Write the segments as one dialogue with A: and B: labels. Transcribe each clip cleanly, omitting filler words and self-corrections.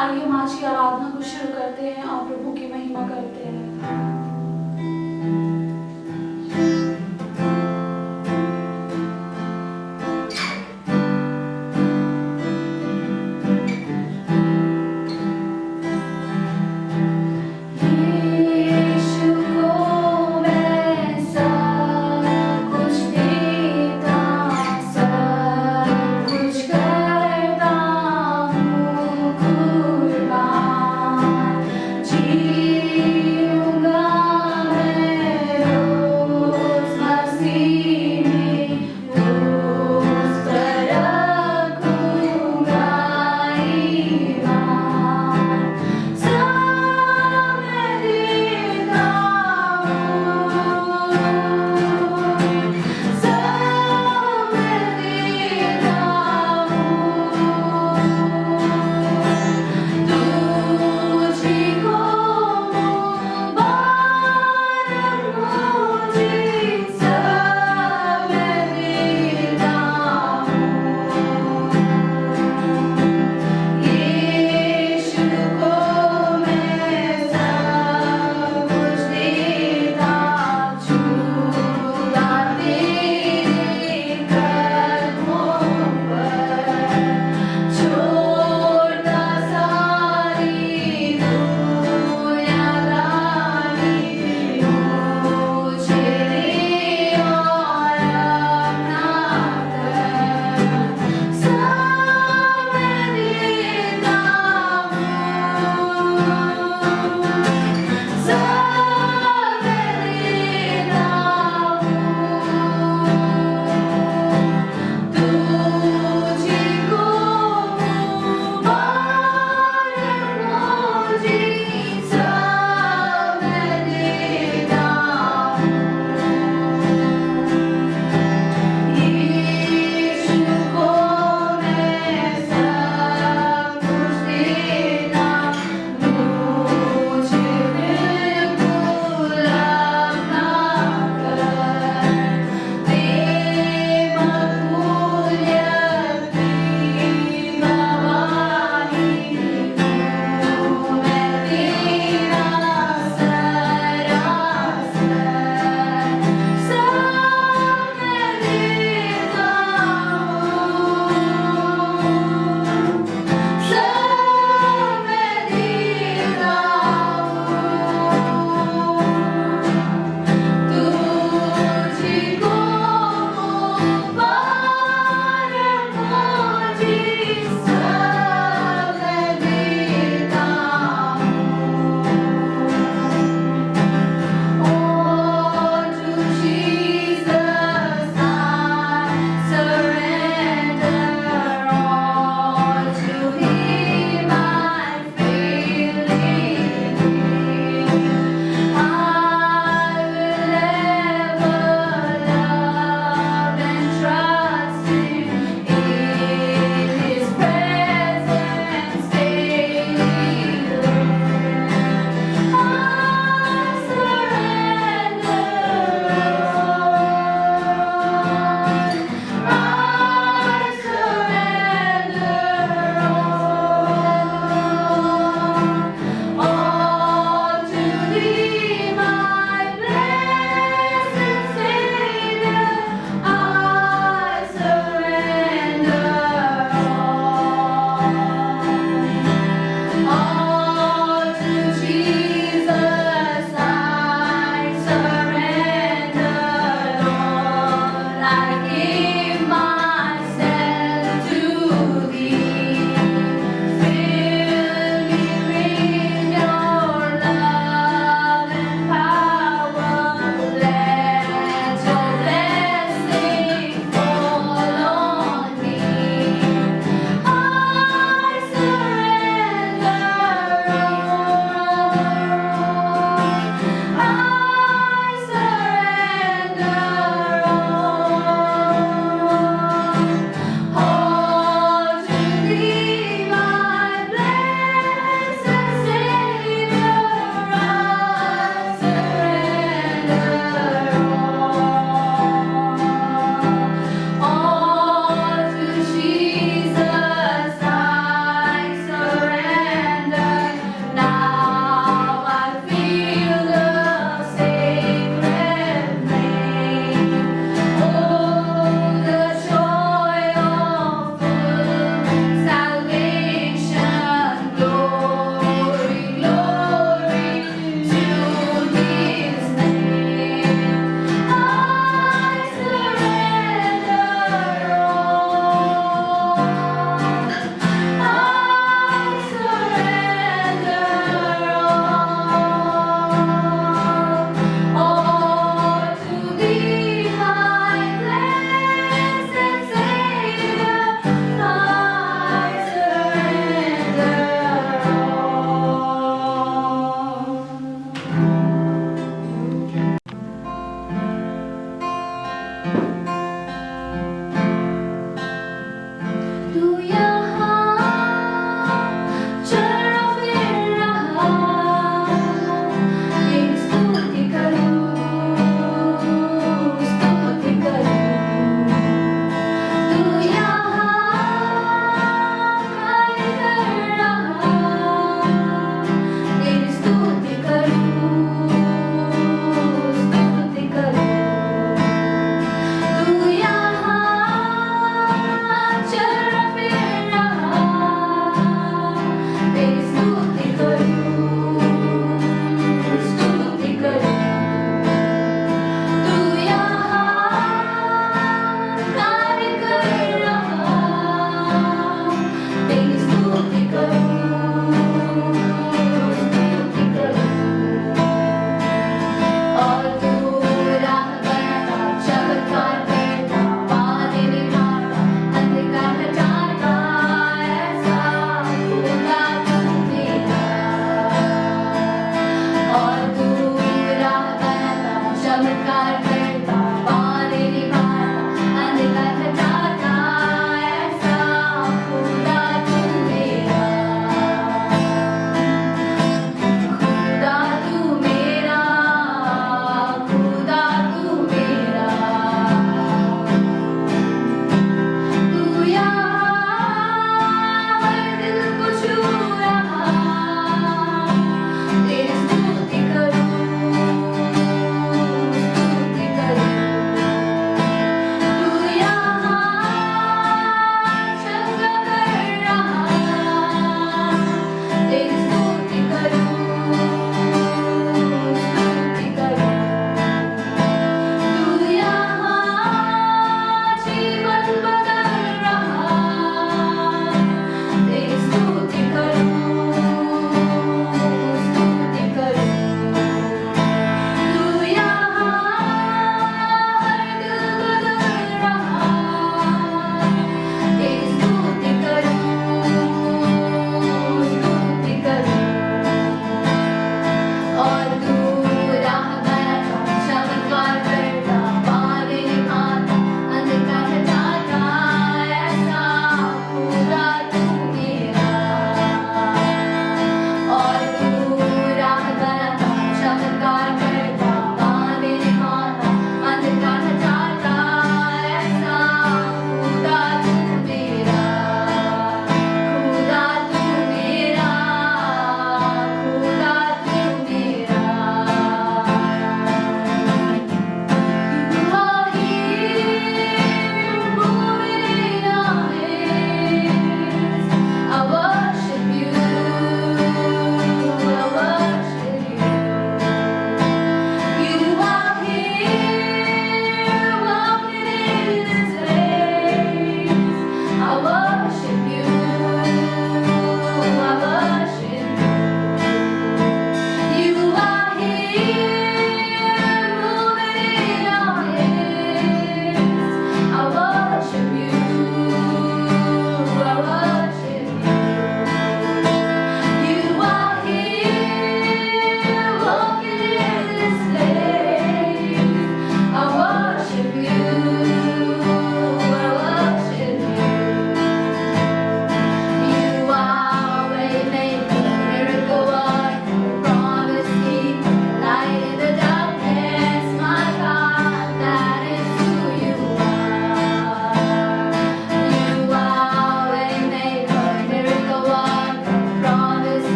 A: आइए हम आज की आराधना को शुरू करते हैं और प्रभु की महिमा करते हैं।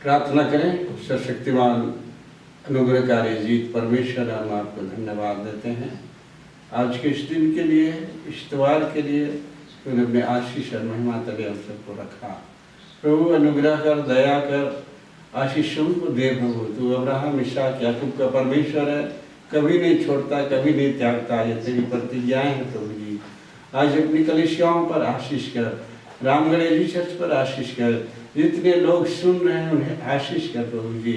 B: प्रार्थना करें। सशक्तिमान अनुग्रहकारी जीत परमेश्वर, हम आपको धन्यवाद देते हैं आज के इस दिन के लिए, इस त्योहार के लिए। तूने अपने आशीष और महिमा तले हम सबको रखा। प्रभु अनुग्रह कर, दया कर, आशीषों को दे प्रभु। तू अब्राहम, इसहाक, याकूब का परमेश्वर है, कभी नहीं छोड़ता, कभी नहीं त्यागता। ये तेरी प्रतिज्ञाएं हैं प्रभु जी। आज अपनी कलीसियाओं पर आशीष कर, रामगढ़ एजी चर्च पर आशीष कर, जितने लोग सुन रहे हैं उन्हें आशीष कर प्रभु जी।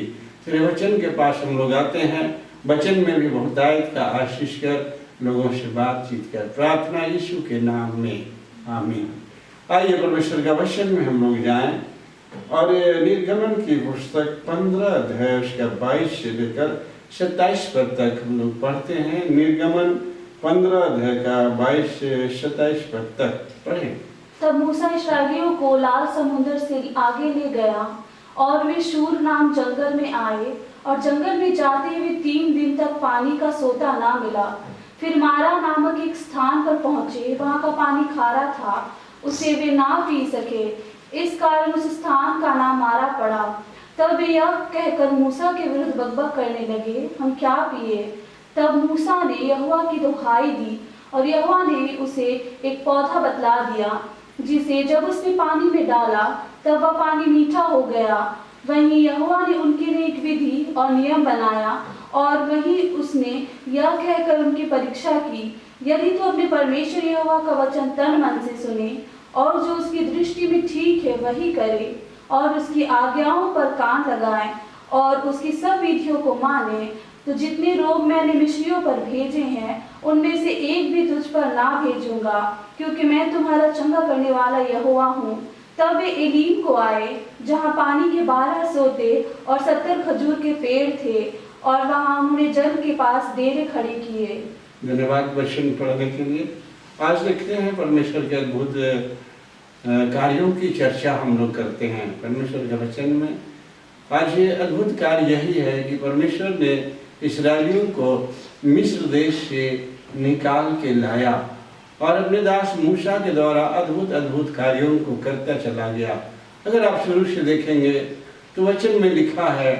B: तेरे वचन के पास हम लोग आते हैं, वचन में भी बहुतायत का आशीष कर, लोगों से बातचीत कर। प्रार्थना यीशु के नाम में, आमीन। आइए परमेश्वर का वचन में हम लोग जाएं और निर्गमन की पुस्तक 15 अध्याय उसका 22 से लेकर 27 पद तक हम लोग पढ़ते हैं। निर्गमन 15 अध्याय का 22 से 27 पद तक पढ़ें।
A: तब मूसा इस्राएलियों को लाल समुद्र से आगे ले गया और वे शूर नाम जंगल में आए और जंगल में जाते हुए 3 दिन तक पानी का सोता ना मिला। फिर मारा नामक एक स्थान पर पहुंचे, वहां का पानी खारा था, उसे वे ना पी सके, इस कारण उस स्थान का नाम मारा पड़ा। तब वे यह कहकर मूसा के विरुद्ध बकबक करने लगे, हम क्या पिए? तब मूसा ने यहोवा की दुहाई दी और यहोवा ने उसे एक पौधा बतला दिया, जिसे जब उसने पानी में डाला तब वह पानी मीठा हो गया। वहीं यहोवा ने उनके लिए एक विधि और नियम बनाया और वहीं उसने यह कहकर उनकी परीक्षा की, यदि तो अपने परमेश्वर यहोवा का वचन तन मन से सुने और जो उसकी दृष्टि में ठीक है वही करे और उसकी आज्ञाओं पर कान लगाए और उसकी सब विधियों को माने, तो जितने रोग मैंने मिस्रियों पर भेजे हैं उनमें से एक भी तुझ पर ना भेजूंगा, क्योंकि मैं तुम्हारा चंगा करने वाला यहोवा हूँ। तब वे एलीम को आए, जहाँ पानी के 12 सोते और 70 खजूर के पेड़ थे, और वहाँ उन्होंने जल के पास डेरे खड़े किए।
B: धन्यवाद वचन पढ़ने के लिए। आज देखते हैं परमेश्वर के अद्भुत कार्यों की चर्चा हम लोग करते हैं परमेश्वर के वचन में। आज ये अद्भुत कार्य यही है कि परमेश्वर ने इस्राएलियों को मिस्र देश से निकाल के लाया और अपने दास मूसा के द्वारा अद्भुत अद्भुत कार्यों को करता चला गया। अगर आप शुरू से देखेंगे तो वचन में लिखा है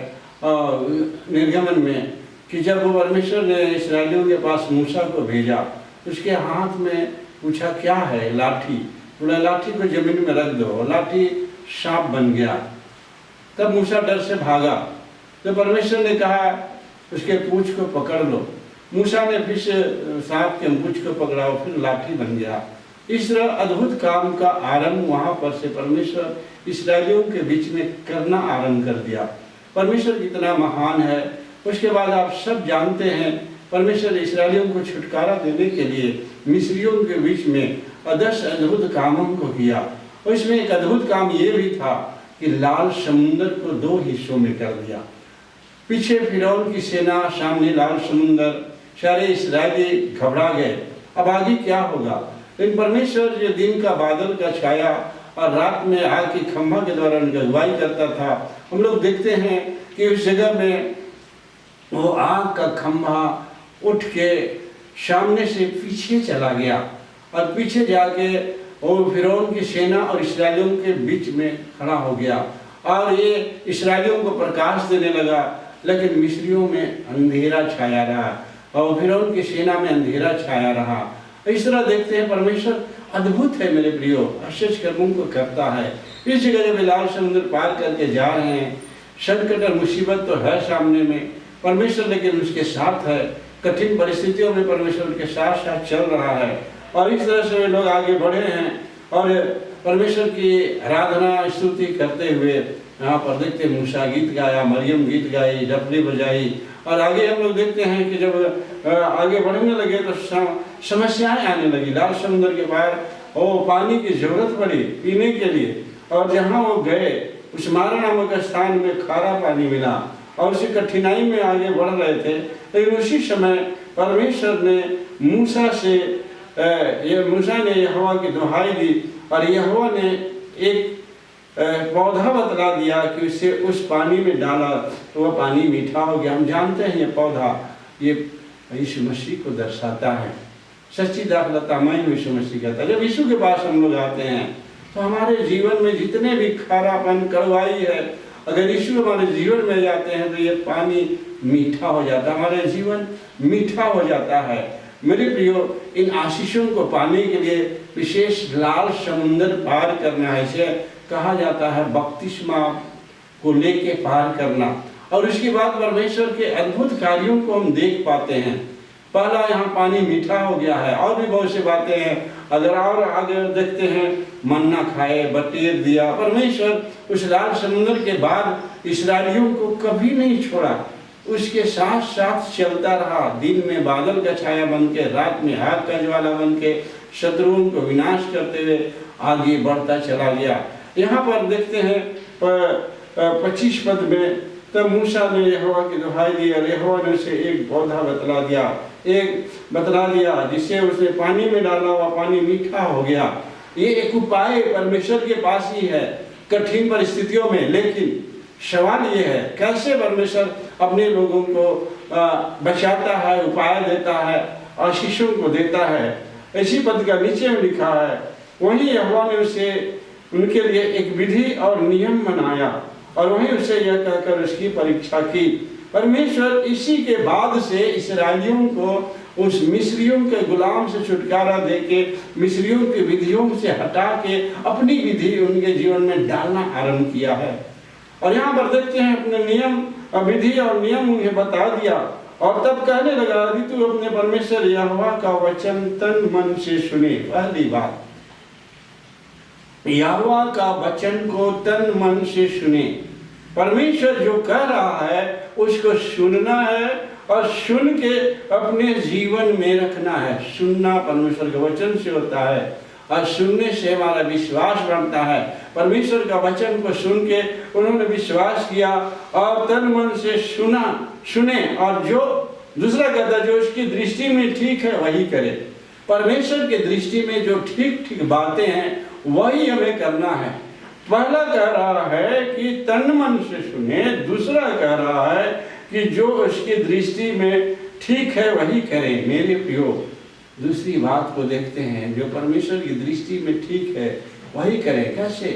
B: निर्गमन में कि जब वो परमेश्वर ने इस्राएलियों के पास मूसा को भेजा, उसके हाथ में पूछा क्या है? लाठी। बोला लाठी को जमीन में रख दो। लाठी सांप बन गया। तब मूसा डर से भागा, तो परमेश्वर ने कहा उसके पूंछ को पकड़ लो। मूसा ने फिर सांप के पूंछ को पकड़ा और फिर लाठी बन गया। इस तरह अद्भुत काम का आरंभ वहां पर से परमेश्वर इस्राएलियों के बीच में करना आरंभ कर दिया। परमेश्वर कितना महान है। उसके बाद आप सब जानते हैं परमेश्वर इस्राएलियों को छुटकारा देने के लिए मिस्रियों के बीच में 10 अद्भुत कामों को किया। और इसमें एक अद्भुत काम ये भी था कि लाल समुद्र को 2 हिस्सों में कर दिया। पीछे फिरौन की सेना, सामने लाल समुद्र। सारे इस्राएली घबरा गए, अब आगे क्या होगा? लेकिन परमेश्वर जो दिन का बादल का छाया और रात में आग की खंभा के द्वारा उनकी अगुवाई करता था। हम लोग देखते हैं कि उस जगह में वो आग का खंभा उठ के सामने से पीछे चला गया और पीछे जाके वो फिरौन की सेना और इस्राएलियों के बीच में खड़ा हो गया और ये इस्राएलियों को प्रकाश देने लगा। लेकिन मिस्रियों में अंधेरा छाया रहा और फिरौन की सेना में अंधेरा छाया रहा। इस तरह देखते हैं परमेश्वर अद्भुत है मेरे प्रियो, आश्चर्य कर्मों को करता है। इस जगह जब लाल समुद्र पार करके जा रहे हैं, संकट और मुसीबत तो है सामने में, परमेश्वर लेकिन उसके साथ है। कठिन परिस्थितियों में परमेश्वर उनके साथ साथ चल रहा है और इस तरह से वे लोग आगे बढ़े हैं और परमेश्वर की आराधना स्तुति करते हुए यहाँ पर देखते मूसा गीत गाया, मरियम गीत गाई, डफली बजाई। और आगे हम लोग देखते हैं कि जब आगे बढ़ने लगे तो समस्याएं आने लगी। लाल समुद्र के पार वो पानी की जरूरत पड़ी पीने के लिए और जहाँ वो गए उस मारा नामक स्थान में खारा पानी मिला और उसी कठिनाई में आगे बढ़ रहे थे। लेकिन उसी समय परमेश्वर ने मूसा ने यहोवा की दुहाई दी और यहोवा ने एक पौधा बतला दिया कि उसे उस पानी में डाला तो वह पानी मीठा हो गया। हम जानते हैं ये पौधा ये यीशु मसीह को दर्शाता है। सच्ची दाखलता मैं यीशु मसीह कहता है। जब यीशु के पास हम लोग आते हैं तो हमारे जीवन में जितने भी खारापन कड़वाई है अगर यीशु हमारे जीवन में जाते हैं तो ये पानी मीठा हो जाता है, हमारा जीवन मीठा हो जाता है। मेरे प्रियो, इन आशीषों को पाने के लिए विशेष लाल समुंदर पार करना है। इसे कहा जाता है बपतिस्मा को लेके पार करना। और उसके बाद परमेश्वर के अद्भुत कार्यों को हम देख पाते हैं। पहला, यहाँ पानी मीठा हो गया है, और भी बहुत सी बातें हैं। अगर और आगे देखते हैं, मन्ना खाए, बटेर दिया। परमेश्वर उस लाल समुद्र के बाद इस्राएलियों को कभी नहीं छोड़ा, उसके साथ साथ चलता रहा। दिन में बादल का छाया बन के, रात में आग का ज्वाला बन के शत्रुओं को विनाश करते हुए आगे बढ़ता चला गया। यहाँ पर देखते हैं 25 पद में, तब मूसा ने यहोवा की दुहाई दी और यहोवा ने उसे एक पौधा बतला दिया जिससे उसने पानी में डाला हुआ पानी मीठा हो गया। ये एक उपाय परमेश्वर के पास ही है कठिन परिस्थितियों में। लेकिन सवाल ये है, कैसे परमेश्वर अपने लोगों को बचाता है, उपाय देता है, आशीषों को देता है। इसी पद का नीचे में लिखा है, वहीं यहोवा ने उसे उनके लिए एक विधि और नियम बनाया और वहीं उसे यह कहकर उसकी परीक्षा की। परमेश्वर इसी के बाद से इस्राएलियों को उस मिस्रियों के गुलाम से छुटकारा देके, मिस्रियों की विधियों से हटा के अपनी विधि उनके जीवन में डालना आरंभ किया है। और यहाँ पर देखते हैं, अपने नियम, विधि और नियम उन्हें बता दिया और तब कहने लगा, यदि तू अपने परमेश्वर यहोवा का वचन तन मन से सुने। पहली बात, यहोवा का वचन को तन मन से सुने। परमेश्वर जो कह रहा है उसको सुनना है और सुन के अपने जीवन में रखना है। सुनना परमेश्वर के वचन से होता है और सुनने से हमारा विश्वास बढ़ता है। परमेश्वर का वचन को सुन के उन्होंने विश्वास किया और तन मन से सुने और जो दूसरा कहता है, जो उसकी दृष्टि में ठीक है वही करे। परमेश्वर की दृष्टि में जो ठीक ठीक बातें हैं वही हमें करना है। पहला कह रहा है कि तन मन से सुने, दूसरा कह रहा है कि जो उसकी दृष्टि में ठीक है वही करें। मेरे प्रियो, दूसरी बात को देखते हैं, जो परमेश्वर की दृष्टि में ठीक है वही करें। कैसे?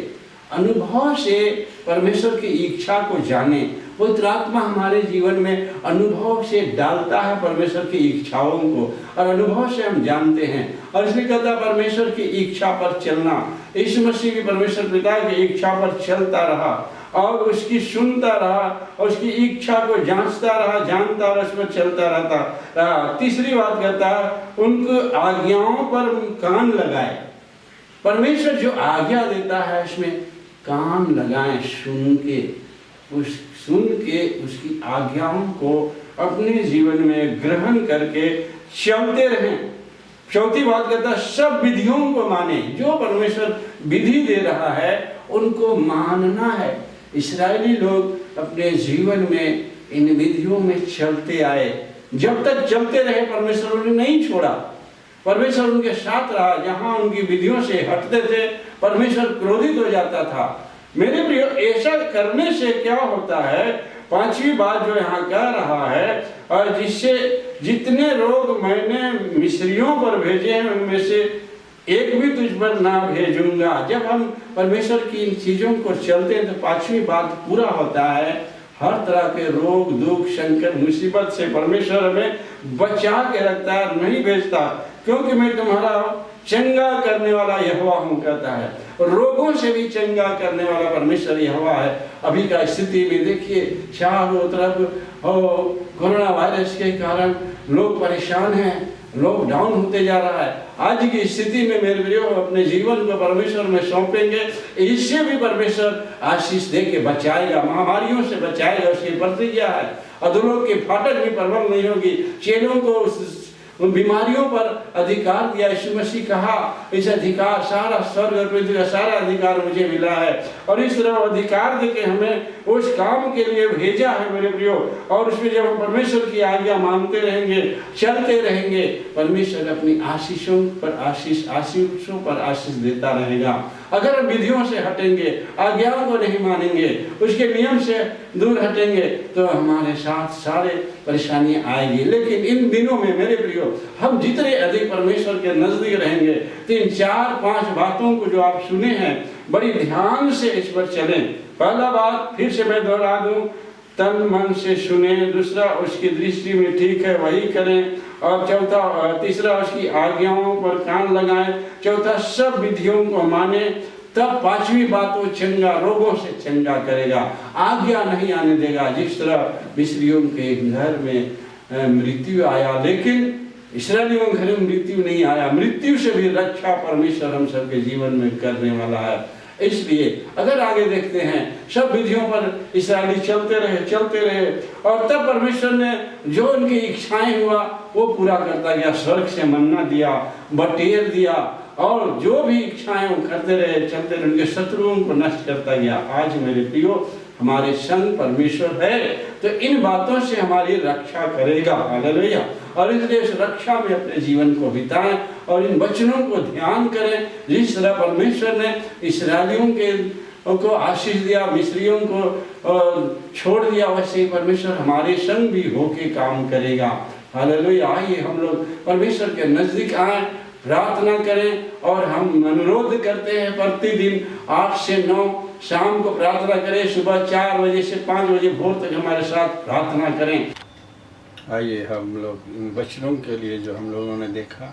B: अनुभव से परमेश्वर की इच्छा को जाने। पवित्र आत्मा हमारे जीवन में अनुभव से डालता है परमेश्वर की इच्छाओं को और अनुभव से हम जानते हैं। और इसलिए कहता है परमेश्वर की इच्छा पर चलना। यीशु मसीह भी परमेश्वर पिता की इच्छा पर चलता रहा और उसकी सुनता रहा और उसकी इच्छा को जांचता रहा, जानता रहा, उस पर चलता रहता। तीसरी बात कहता है, उनको आज्ञाओं पर कान लगाए। परमेश्वर जो आज्ञा देता है उसमें कान लगाएं, सुन के उसकी आज्ञाओं को अपने जीवन में ग्रहण करके चलते रहें। चौथी बात कहता है, सब विधियों को माने। जो परमेश्वर विधि दे रहा है उनको मानना है। इस्राएली लोग अपने जीवन में इन विधियों में चलते आए। जब तक चलते रहे परमेश्वर उन्हें नहीं छोड़ा, परमेश्वर उनके साथ रहा। जहां उनकी विधियों से हटते थे परमेश्वर क्रोधित हो जाता था। मेरे प्रियो, ऐसा करने से क्या होता है? पांचवी बात जो यहाँ कह रहा है, और जिससे जितने रोग मैंने मिस्रियों पर भेजे हैं उनमें से एक भी तुझ पर ना भेजूंगा। जब हम परमेश्वर की इन चीजों को चलते हैं तो पांचवी बात पूरा होता है। हर तरह के रोग, दुख, संकट, मुसीबत से परमेश्वर हमें बचा के रखता है, नहीं भेजता, क्योंकि मैं तुम्हारा चंगा करने वाला यहोवा हूँ कहता है। रोगों से भी चंगा करने वाला परमेश्वर यहोवा है। अभी का स्थिति में देखिए, चारों तरफ कोरोना वायरस के कारण लोग परेशान हैं, लॉकडाउन होते जा रहा है। आज की स्थिति में मेरे प्रियो, अपने जीवन को परमेश्वर में सौंपेंगे, इससे भी परमेश्वर आशीष दे के बचाएगा, महामारियों से बचाएगा। उसकी प्रतिज्ञा है। अधोलोक के फाटक भी प्रबल नहीं होगी। चेलों को उन बीमारियों पर अधिकार दिया। यीशु मसीह कहा, इस अधिकार सारा स्वर्ग और पृथ्वी का सारा अधिकार मुझे मिला है, और इस तरह अधिकार देके हमें उस काम के लिए भेजा है मेरे प्रियो। और उसमें जब हम परमेश्वर की आज्ञा मानते रहेंगे, चलते रहेंगे, परमेश्वर अपनी आशीषों पर आशीष देता रहेगा। अगर हम विधियों से हटेंगे, आज्ञाओं को नहीं मानेंगे, उसके नियम से दूर हटेंगे, तो हमारे साथ सारे परेशानियां आएगी। लेकिन इन दिनों में मेरे प्रियो, हम जितने अधिक परमेश्वर के नजदीक रहेंगे, 3, 4, 5 बातों को जो आप सुने हैं, बड़ी ध्यान से इस पर चलें। पहला बात फिर से मैं दोहरा दूं, तन मन से सुने। दूसरा, उसकी दृष्टि में ठीक है वही करें। और चौथा, तीसरा, उसकी आज्ञाओं पर कान लगाएं। चौथा, सब विधियों को माने। तब पांचवी बात, वो चंगा, रोगों से चंगा करेगा, आज्ञा नहीं आने देगा। जिस तरह मिस्रियों के घर में मृत्यु आया, लेकिन इस्राएलियों के घर में मृत्यु नहीं आया। मृत्यु से भी रक्षा परमेश्वर हम सबके जीवन में करने वाला है। इसलिए अगर आगे देखते हैं, सब विधियों पर इस्राएली चलते रहे और तब परमेश्वर ने जो उनकी इच्छाएं हुआ वो पूरा करता गया। स्वर्ग से मन्ना दिया, बटेर दिया, और जो भी इच्छाएं वो करते रहे, चलते रहे, उनके शत्रुओं को नष्ट करता गया। आज मेरे प्रियो, हमारे संग परमेश्वर है, तो इन बातों से हमारी रक्षा करेगा। हालेलुया। और इसलिए इस रक्षा में अपने जीवन को बिताएं और इन वचनों को ध्यान करें। जिस तरह परमेश्वर ने इस्राएलियों को आशीष दिया, मिस्रियों को छोड़ दिया, वैसे ही परमेश्वर हमारे संग भी होके काम करेगा। हालेलुया। आइए हम लोग परमेश्वर के नजदीक आए, प्रार्थना करें, और हम अनुरोध करते हैं प्रतिदिन 8 से 9 शाम को प्रार्थना करें, सुबह 4 बजे से 5 बजे भोर तक हमारे साथ प्रार्थना करें। आइए हम लोग इन वचनों के लिए जो हम लोगों ने देखा,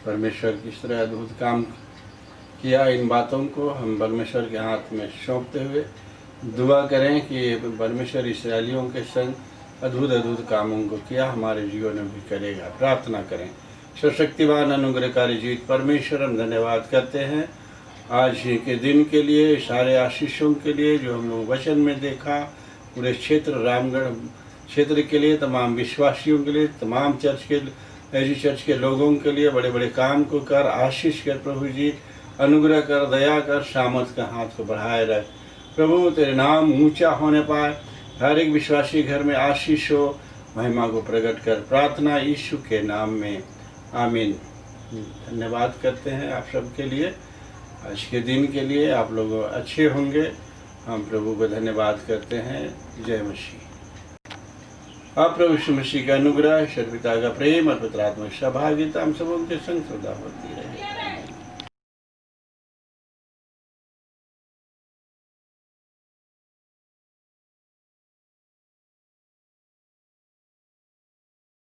B: परमेश्वर किस तरह अद्भुत काम किया, इन बातों को हम परमेश्वर के हाथ में सौंपते हुए दुआ करें कि परमेश्वर इस्राएलियों के संग अद्भुत कामों को किया, हमारे जीवन में भी करेगा। प्रार्थना करें। सर्वशक्तिमान अनुग्रहकारी जीवित परमेश्वर, हम धन्यवाद करते हैं आज के दिन के लिए, सारे आशीषों के लिए जो हम लोग वचन में देखा, पूरे क्षेत्र रामगढ़ क्षेत्र के लिए, तमाम विश्वासियों के लिए, तमाम चर्च के लोगों के लिए बड़े बड़े काम को कर, आशीष कर प्रभु जी, अनुग्रह कर, दया कर, सामर्थ का हाथ को बढ़ाए रख प्रभु। तेरे नाम ऊंचा होने पाए, हर एक विश्वासी घर में आशीष हो, महिमा को प्रकट कर। प्रार्थना यीशु के नाम में, आमीन। धन्यवाद करते हैं आप सबके लिए, आज के दिन के लिए। आप लोग अच्छे होंगे, हम प्रभु को धन्यवाद करते हैं। जय मसीह। आप प्रभु यीशु मसीह का अनुग्रह, ईश्वर पिता का प्रेम और पवित्र आत्मा की सहभागिता हम सबों के संग सदा होती रहे।